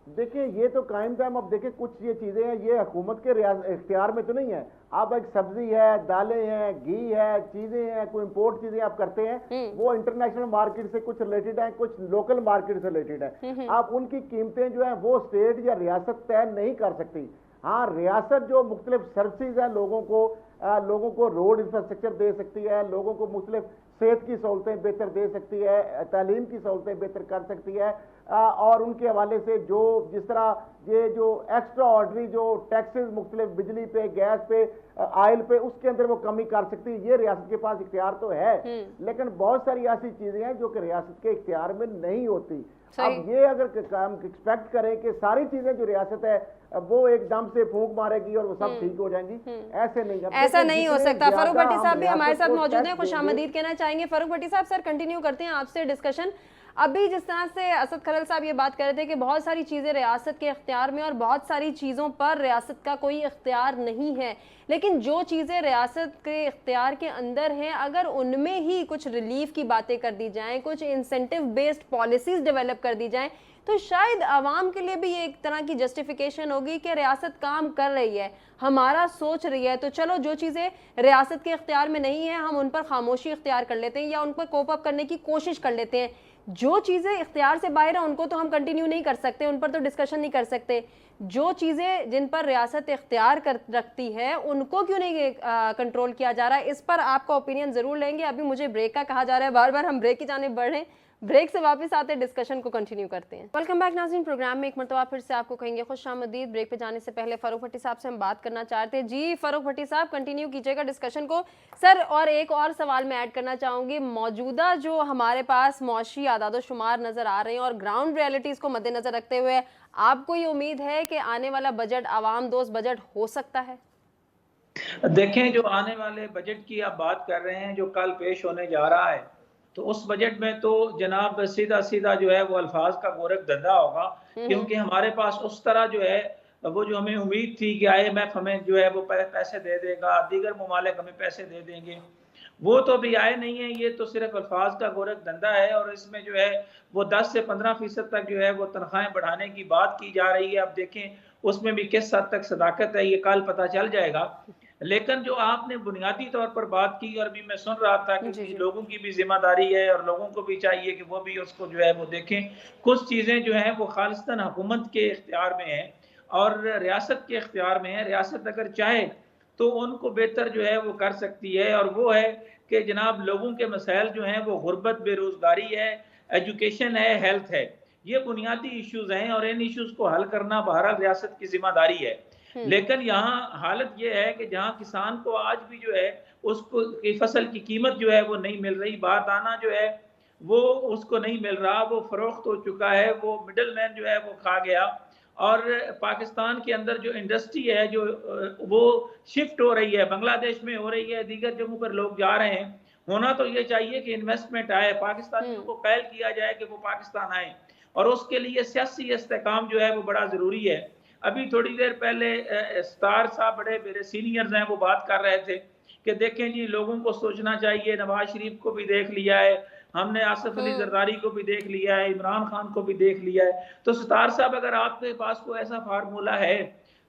S5: देखिए ये तो कायम दायम, अब देखिए कुछ ये चीजें हैं ये हुकूमत के इख्तियार में तो नहीं है। अब एक सब्जी है, दालें हैं, घी है, चीजें हैं, कोई इंपोर्ट चीजें आप करते हैं वो इंटरनेशनल मार्केट से कुछ रिलेटेड है, कुछ लोकल मार्केट से रिलेटेड है। आप उनकी कीमतें जो है वो स्टेट या रियासत तय नहीं कर सकती। हाँ, रियासत जो मुख्तलिफ सर्विसेज है लोगों को रोड इंफ्रास्ट्रक्चर दे सकती है, लोगों को मुख्तलिफ सेहत की सहूलतें बेहतर दे सकती है, तालीम की सहूलतें बेहतर कर सकती है, और उनके हवाले से जो जिस तरह ये जो एक्स्ट्रा ऑर्डनरी जो टैक्सेस मुख्तलिफ बिजली पे, गैस पे, ऑयल पे, उसके अंदर वो कमी कर सकती है। ये रियासत के पास इख्तियार तो है, लेकिन बहुत सारी ऐसी चीजें हैं जो कि रियासत के इख्तियार में नहीं होती। अब ये अगर हम एक्सपेक्ट करें कि सारी चीजें जो रियासत है वो एकदम से फूंक मारेगी और वो सब ठीक हो जाएंगी, ऐसे नहीं,
S1: ऐसा नहीं हो सकता। फारूक भट्टी साहब भी हमारे साथ मौजूद हैं, खुशामदीद कहना चाहेंगे। फारूक भट्टी साहब, सर कंटिन्यू करते हैं आपसे डिस्कशन। अभी जिस तरह से असद खलल साहब ये बात कर रहे थे कि बहुत सारी चीज़ें रियासत के इख्तियार में और बहुत सारी चीज़ों पर रियासत का कोई इख्तियार नहीं है, लेकिन जो चीज़ें रियासत के इख्तियार के अंदर हैं अगर उनमें ही कुछ रिलीफ की बातें कर दी जाएं, कुछ इंसेंटिव बेस्ड पॉलिसीज़ डेवलप कर दी जाएं, तो शायद आवाम के लिए भी ये एक तरह की जस्टिफिकेशन होगी कि रियासत काम कर रही है, हमारा सोच रही है, तो चलो जो चीज़ें रियासत के इख्तियार में नहीं है हम उन पर खामोशी इख्तियार कर लेते हैं या उन पर कोप अप करने की कोशिश कर लेते हैं। जो चीज़ें इख्तियार से बाहर है उनको तो हम कंटिन्यू नहीं कर सकते, उन पर तो डिस्कशन नहीं कर सकते। जो चीज़ें जिन पर रियासत इख्तियार कर रखती है उनको क्यों नहीं कंट्रोल किया जा रहा है, इस पर आपका ओपिनियन ज़रूर लेंगे। अभी मुझे ब्रेक का कहा जा रहा है, बार बार हम ब्रेक की जाने बढ़ रहे हैं, ब्रेक से वापस आते डिस्कशन को कंटिन्यू करते हैं। वेलकम बैक नाज़रीन, प्रोग्राम में एक मरतबा फिर से आपको कहेंगे खुशामदीद। ब्रेक पे जाने से पहले फारूक भट्टी साहब से हम बात करना चाहते हैं। जी फारूक भट्टी साहब कंटिन्यू कीजिएगा डिस्कशन को। सर और एक और सवाल मैं ऐड करना चाहूँगी, मौजूदा जो हमारे पास मौशी आदाद शुमार नज़र आ रहे हैं और ग्राउंड रियलिटीज़ को मद्देनज़र रखते हुए आपको ये उम्मीद है कि आने वाला बजट आवाम दोस्त बजट हो सकता है?
S7: देखें, जो आने वाले बजट की आप बात कर रहे हैं जो कल पेश होने जा रहा है, तो उस बजट में तो जनाब सीधा सीधा जो है वो अल्फाज का गोरख धंधा होगा, क्योंकि हमारे पास उस तरह जो है वो जो हमें उम्मीद थी कि IMF हमें जो है वो पैसे दे देगा, दीगर ममालिक हमें पैसे दे देंगे, वो तो अभी आए नहीं है। ये तो सिर्फ अल्फाज का गोरख धंधा है और इसमें जो है वो 10 से 15% तक जो है वो तनख्वाहें बढ़ाने की बात की जा रही है। अब देखें उसमें भी किस हद तक सदाकत है ये कल पता चल जाएगा। लेकिन जो आपने बुनियादी तौर पर बात की, और भी मैं सुन रहा था कि लोगों की भी जिम्मेदारी है और लोगों को भी चाहिए कि वो भी उसको जो है वो देखें। कुछ चीज़ें जो हैं वो खालिस्तान हुकूमत के इख्तियार में हैं और रियासत के इख्तियार में है। रियासत अगर चाहे तो उनको बेहतर जो है वो कर सकती है, और वो है कि जनाब लोगों के मसाइल जो हैं वो गुर्बत, बेरोजगारी है, एजुकेशन है, हेल्थ है, ये बुनियादी इश्यूज हैं और इन इश्यूज को हल करना बहरहाल रियासत की जिम्मेदारी है। लेकिन यहाँ हालत ये है कि जहाँ किसान को आज भी जो है उसको फसल की कीमत जो है वो नहीं मिल रही, बारदाना जो है वो उसको नहीं मिल रहा, वो फरोख्त हो चुका है, वो मिडल मैन जो है वो खा गया। और पाकिस्तान के अंदर जो इंडस्ट्री है जो वो शिफ्ट हो रही है, बांग्लादेश में हो रही है, दीगर जगहों पर लोग जा रहे हैं। होना तो ये चाहिए कि इन्वेस्टमेंट आए, पाकिस्तानियों को पहल किया जाए कि वो पाकिस्तान आए, और उसके लिए सियासी इस्तेकाम जो है वो बड़ा ज़रूरी है। अभी थोड़ी देर पहले स्टार साहब, बड़े मेरे सीनियर्स हैं, वो बात कर रहे थे कि देखें जी लोगों को सोचना चाहिए, नवाज शरीफ को भी देख लिया है, हमने आसिफ अली जरदारी को भी देख लिया है, इमरान खान को भी देख लिया है। तो सत्तार साहब, अगर आपके पास कोई ऐसा फार्मूला है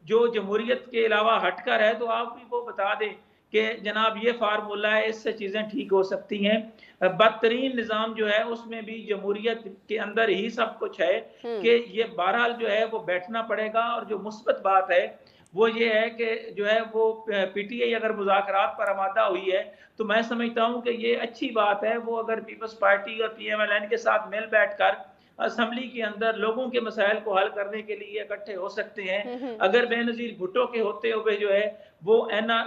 S7: जो जमहूरियत के अलावा हटकर है, तो आप भी वो बता दें कि जनाब ये फार्मूला है, इससे चीज़ें ठीक हो सकती हैं। बदतरीन निज़ाम जो है उसमें भी जमहूरियत के अंदर ही सब कुछ है कि ये बहरहाल जो है वो बैठना पड़ेगा। और जो मुस्बत बात है वो ये है कि जो है वो पीटीआई अगर मुज़ाकरात पर आमादा हुई है तो मैं समझता हूँ कि ये अच्छी बात है। वो अगर पीपल्स पार्टी और पीएमएलएन के साथ मिल बैठकर असम्बली के अंदर लोगों के मसाइल को हल करने के लिए इकट्ठे हो सकते हैं। अगर बेनज़ीर भुट्टो के होते हुए जो है वो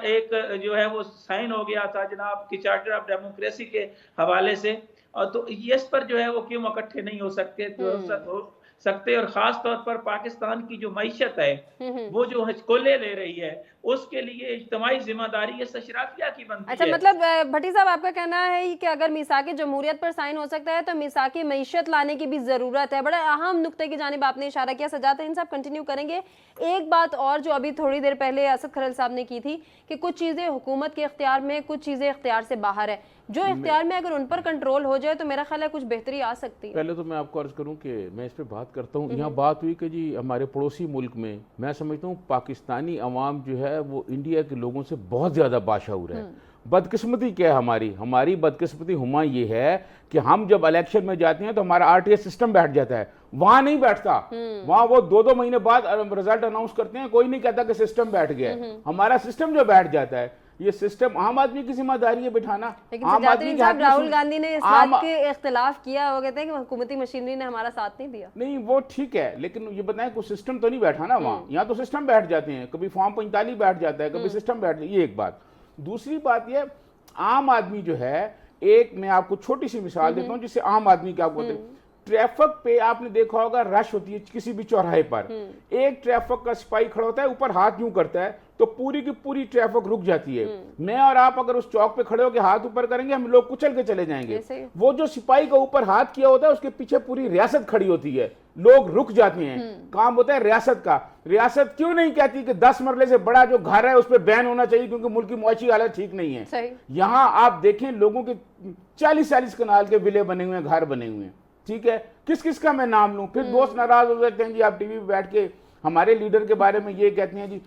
S7: एक जो है वो साइन हो गया था जनाब की चार्टर ऑफ डेमोक्रेसी के हवाले से, और तो इस पर जो है वो क्यों इकट्ठे नहीं हो सकते और ख़ास तौर पर पाकिस्तान की जो मईशत है वो जो हचकोले ले रही है उसके लिए इज्तिमाई जिम्मेदारी अशराफिया की बनती है।
S1: अच्छा, मतलब भट्टी साहब आपका कहना है कि अगर मिसाक जमहूरियत पर साइन हो सकता है तो मिसाक मईशत लाने की भी ज़रूरत है। बड़ा अहम नुक्ते की जानिब आपने इशारा किया। सजात साहब कंटिन्यू करेंगे। एक बात और जो अभी थोड़ी देर पहले असद खरल साहब ने की थी कि कुछ चीज़ें हुकूमत के इख्तियार में, कुछ चीज़ें इख्तियार से बाहर है। जो इख्तियार में अगर उन पर कंट्रोल हो जाए तो मेरा ख्याल है कुछ बेहतरी आ सकती है।
S3: पहले तो मैं आपको अर्ज करूं कि मैं इस पे बात करता हूं। यहाँ बात हुई कि जी हमारे पड़ोसी मुल्क में, मैं समझता हूँ पाकिस्तानी अवाम जो है वो इंडिया के लोगों से बहुत ज़्यादा बाशऊर है। बदकिस्मती क्या है हमारी बदकिस्मती हुमा ये है कि हम जब इलेक्शन में जाते हैं तो हमारा आरटीएस सिस्टम बैठ जाता है, वहां नहीं बैठता। वहां वो 2-2 महीने बाद रिजल्ट अनाउंस करते हैं, कोई नहीं कहता कि सिस्टम बैठ गया है। हमारा सिस्टम जो बैठ जाता है, ये सिस्टम आम आदमी की जिम्मेदारी है बिठाना।
S1: लेकिन राहुल गांधी ने इस बात के इख्तिलाफ किया, वो कहते हैं कि हुकूमती मशीनरी ने हमारा साथ नहीं दिया।
S3: नहीं, वो ठीक है, लेकिन ये बताएं कोई सिस्टम तो नहीं बैठा ना वहाँ। यहाँ तो सिस्टम बैठ जाते हैं, कभी फॉर्म 45 बैठ जाता है, कभी सिस्टम बैठ, ये एक बात। दूसरी बात ये, आम आदमी जो है, एक मैं आपको छोटी सी मिसाल देता हूँ जिससे आम आदमी क्या आपको ट्रैफिक पे आपने देखा होगा रश होती है किसी भी चौराहे पर, एक ट्रैफिक का सिपाही खड़ा होता है, ऊपर हाथ यूं करता है तो पूरी की पूरी ट्रैफिक रुक जाती है। मैं और आप अगर उस चौक पे खड़े होकर हाथ ऊपर करेंगे, हम लोग कुचल के चले जाएंगे। वो जो सिपाही का ऊपर हाथ किया होता है उसके पीछे पूरी रियासत खड़ी होती है, लोग रुक जाते हैं। काम होता है रियासत का। रियासत क्यों नहीं कहती कि 10 मरले से बड़ा जो घर है उस पर बैन होना चाहिए क्योंकि मुल्क की मुआशी हालत ठीक नहीं है। यहाँ आप देखें लोगों के 40-40 कनाल के विले बने हुए हैं, घर बने हुए हैं, ठीक है। किस किस का मैं नाम लूं? फिर दोस्त नाराज हो जाते हैं जी, आप टीवी पे बैठ के हमारे लीडर के बारे में ये कहते हैं जी।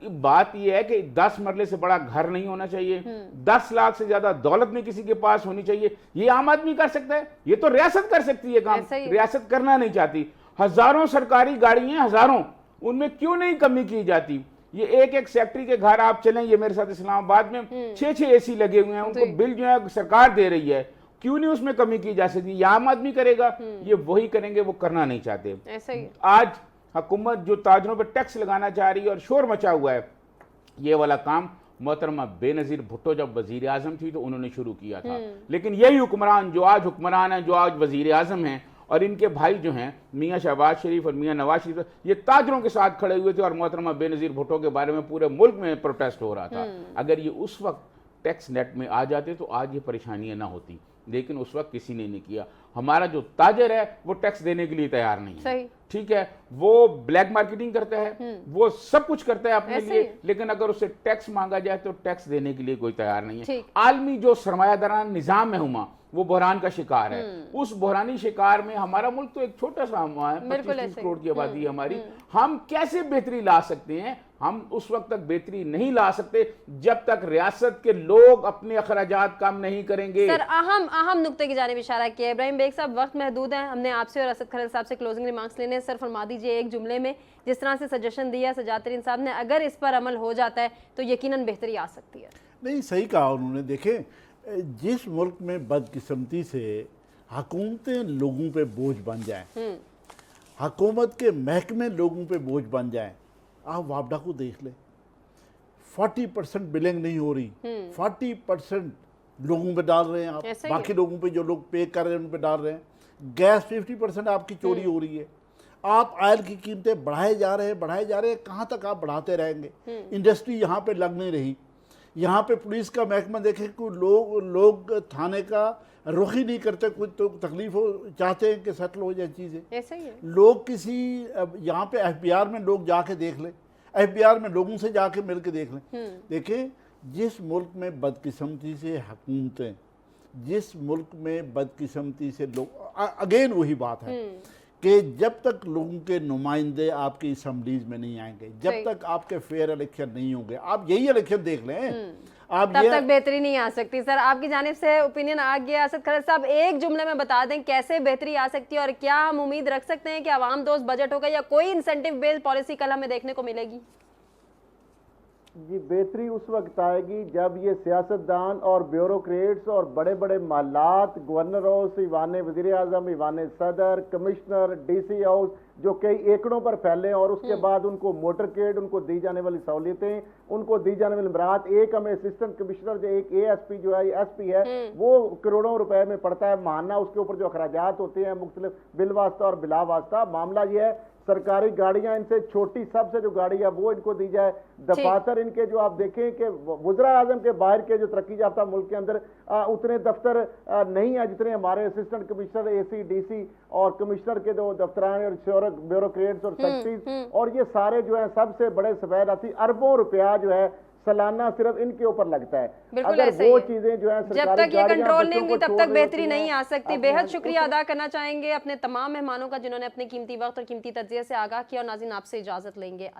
S3: बात ये है कि 10 मरले से बड़ा घर नहीं होना चाहिए, 10 लाख से ज्यादा दौलत नहीं किसी के पास होनी चाहिए। ये आम आदमी कर सकता है, ये तो रियासत कर सकती है काम, रियासत करना नहीं चाहती। हजारों सरकारी गाड़ियां, हजारों, उनमें क्यों नहीं कमी की जाती? ये एक सेक्रेटरी के घर आप चलें, ये मेरे साथ इस्लामाबाद में 6-6 एसी लगे हुए हैं, उनको बिल जो है सरकार दे रही है, क्यों नहीं उसमें कमी की जा सकती? ये आम आदमी करेगा, ये वही करेंगे, वो करना नहीं चाहते।
S1: ऐसा ही
S3: आज हुकूमत जो ताजरों पर टैक्स लगाना चाह रही है और शोर मचा हुआ है, ये वाला काम मोहतरमा बेनज़ीर भुट्टो जब वजीर आजम थी तो उन्होंने शुरू किया था। लेकिन यही हुक्मरान जो आज हुक्मरान है, जो आज वजीर आजम हैं, और इनके भाई जो हैं मियाँ शहबाज शरीफ और मियाँ नवाज शरीफ, ये ताजरों के साथ खड़े हुए थे और मोहतरमा बेनज़ीर भुट्टो के बारे में पूरे मुल्क में प्रोटेस्ट हो रहा था। अगर ये उस वक्त टैक्स नेट में आ जाते तो आज ये परेशानियां ना होती, लेकिन उस वक्त किसी ने नहीं किया। हमारा जो ताजर है वो टैक्स देने के लिए तैयार नहीं है, ठीक है। वो ब्लैक मार्केटिंग करता है, वो सब कुछ करता है अपने लिए, लेकिन अगर उससे टैक्स मांगा जाए तो टैक्स देने के लिए कोई तैयार नहीं है। आलमी जो सरमायादाराना निजाम है हुमा, वो बहरान का शिकार है। उस बहरानी शिकार में हमारा मुल्क तो एक छोटा सा हुआ है, 25-30 करोड़ की आबादी है हमारी। हम कैसे बेहतरी ला सकते हैं? हम उस वक्त तक बेहतरी नहीं ला सकते जब तक रियासत के लोग अपने अखराजात कम नहीं करेंगे।
S1: सर, अहम नुक्ते की जानिब इशारा किया। इब्राहिम बेग साहब, वक्त महदूद है, हमने आपसे और असद खरल साहब से क्लोजिंग रिमार्क्स लेने। सर फरमा दीजिए एक जुमले में, जिस तरह से सजेशन दिया सजातरीन साहब ने, अगर इस पर अमल हो जाता है तो यकीनन बेहतरी आ सकती है।
S6: नहीं, सही कहा उन्होंने। देखें, जिस मुल्क में बदकिस्मती से हुकूमतें लोगों पे बोझ बन जाएं, हुकूमत के महकमे लोगों पे बोझ बन जाएं, आप वापडा को देख लें, 40% बिलिंग नहीं हो रही, 40% लोगों पे डाल रहे हैं आप, बाकी लोगों पे जो लोग पे कर रहे हैं उन पे डाल रहे हैं। गैस 50% आपकी चोरी हो रही है। आप ऑयल की कीमतें बढ़ाए जा रहे हैं, कहाँ तक आप बढ़ाते रहेंगे? इंडस्ट्री यहाँ पे लग नहीं रही। यहाँ पे पुलिस का महकमा देखें कि लोग थाने का रुख ही नहीं करते, कुछ तो तकलीफ हो, चाहते हैं कि सेटल हो जाए चीज़ें।
S1: ऐसा ही है।
S6: लोग किसी यहाँ पे एफबीआर में लोग जाके देख लें, एफबीआर में लोगों से जाके मिल के देख लें। देखें, जिस मुल्क में बदकिस्मती से हुकूमतें जिस मुल्क में बदकिस्मती से लोग, अगेन वही बात है कि जब तक लोगों के नुमाइंदे आपकी असम्बलीज में नहीं आएंगे, जब तक आपके फेयर इलेक्शन नहीं होंगे, आप यही इलेक्शन देख लें, आप
S1: तब तक बेहतरी नहीं आ सकती। सर आपकी जानिब से ओपिनियन आ गया। असद खलत साहब, एक जुमले में बता दें कैसे बेहतरी आ सकती है और क्या हम उम्मीद रख सकते हैं कि आवाम दोस्त बजट होगा या कोई इंसेंटिव बेस्ड पॉलिसी कल हमें देखने को मिलेगी?
S5: जी, बेहतरी उस वक्त आएगी जब ये सियासतदान और ब्यूरोक्रेट्स और बड़े बड़े मालात, गवर्नर हाउस, ईवान वज़ीर आज़म, ईवान सदर, कमिश्नर, डीसी हाउस, जो कई एकड़ों पर फैले और उसके बाद उनको मोटरकेड, उनको दी जाने वाली सहूलियतें, उनको दी जाने वाली इमरात, एक हमें असिस्टेंट कमिश्नर जो एक ASP जो है, SP है, वो करोड़ों रुपए में पड़ता है माहाना, उसके ऊपर जो अखराजात होते हैं मुख्तलिफ बिल वास्ता और बिला वास्ता। मामला ये है सरकारी गाड़ियां, इनसे छोटी सबसे जो गाड़ी है वो इनको दी जाए। दफातर इनके जो आप देखें कि वज़ीर आज़म के बाहर के जो तरक्की याफ्ता मुल्क के अंदर उतने दफ्तर नहीं है जितने हमारे असिस्टेंट कमिश्नर, AC, DC और कमिश्नर के जो दफ्तरान और ब्यूरोक्रेट्स और सेक्रेटरीज, और ये सारे जो है सबसे बड़े सफेद हाथी, अरबों रुपया जो है सालाना सिर्फ इनके ऊपर लगता है। अगर वो चीजें जो है
S1: जब तक ये कंट्रोल नहीं होंगी तब तक बेहतरी नहीं आ सकती। बेहद शुक्रिया अदा करना चाहेंगे अपने तमाम मेहमानों का जिन्होंने अपने कीमती वक्त और कीमती तज्जिये से आगाह किया। और नाज़रीन, आपसे इजाजत लेंगे।